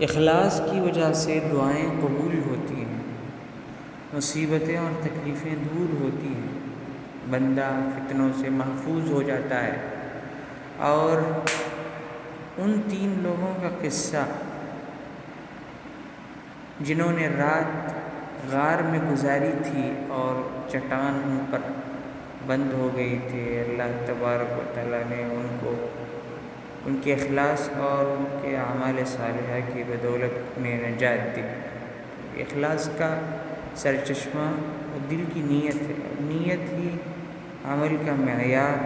اخلاص کی وجہ سے دعائیں قبول ہوتی ہیں، مصیبتیں اور تکلیفیں دور ہوتی ہیں، بندہ فتنوں سے محفوظ ہو جاتا ہے۔ اور ان 3 لوگوں کا قصہ جنہوں نے رات غار میں گزاری تھی اور چٹان ان پر بند ہو گئی تھی، اللہ تبارک و تعالیٰ نے ان کے اخلاص اور ان کے اعمال صالحہ کی بدولت میں نجات دی۔ اخلاص کا سرچشمہ دل کی نیت ہے، نیت ہی عمل کا معیار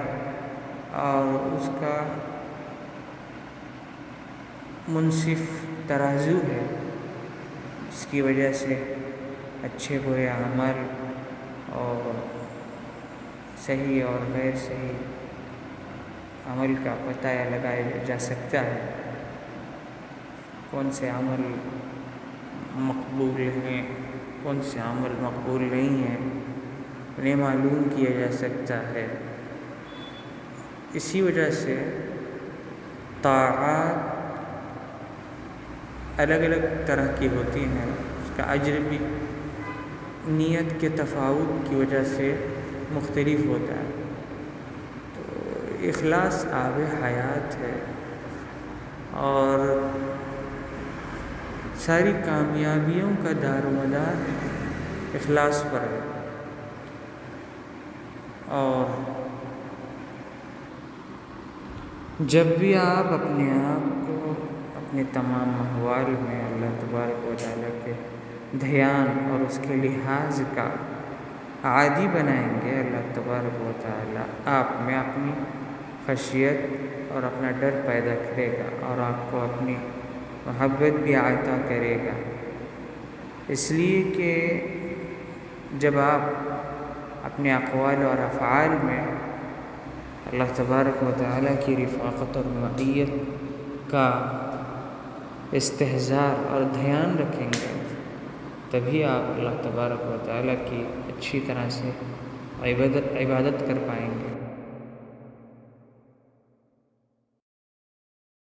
اور اس کا منصف ترازو ہے، جس کی وجہ سے اچھے برے اعمال اور صحیح اور غیر صحیح عمل کا پتہ لگایا جا سکتا ہے۔ کون سے عمل مقبول ہیں، کون سے عمل مقبول نہیں ہیں، انہیں معلوم کیا جا سکتا ہے۔ اسی وجہ سے طاعات الگ الگ طرح کی ہوتی ہیں، اس کا اجر بھی نیت کے تفاوت کی وجہ سے مختلف ہوتا ہے۔ تو اخلاص آب حیات ہے اور ساری کامیابیوں کا دار و مدار اخلاص پر ہے۔ اور جب بھی آپ اپنے آپ کو اپنے تمام احوال میں اللہ تبارک و تعالیٰ کے دھیان اور اس کے لحاظ کا عادی بنائیں گے، اللہ تبارک و تعالیٰ آپ میں اپنی خشیت اور اپنا ڈر پیدا کرے گا اور آپ کو اپنی محبت بھی عطا کرے گا۔ اس لیے کہ جب آپ اپنے اقوال اور افعال میں اللہ تبارک و تعالیٰ کی رفاقت اور معیت کا استحضار اور دھیان رکھیں گے، تبھی آپ اللہ تبارک و تعالیٰ کی اچھی طرح سے عبادت کر پائیں گے۔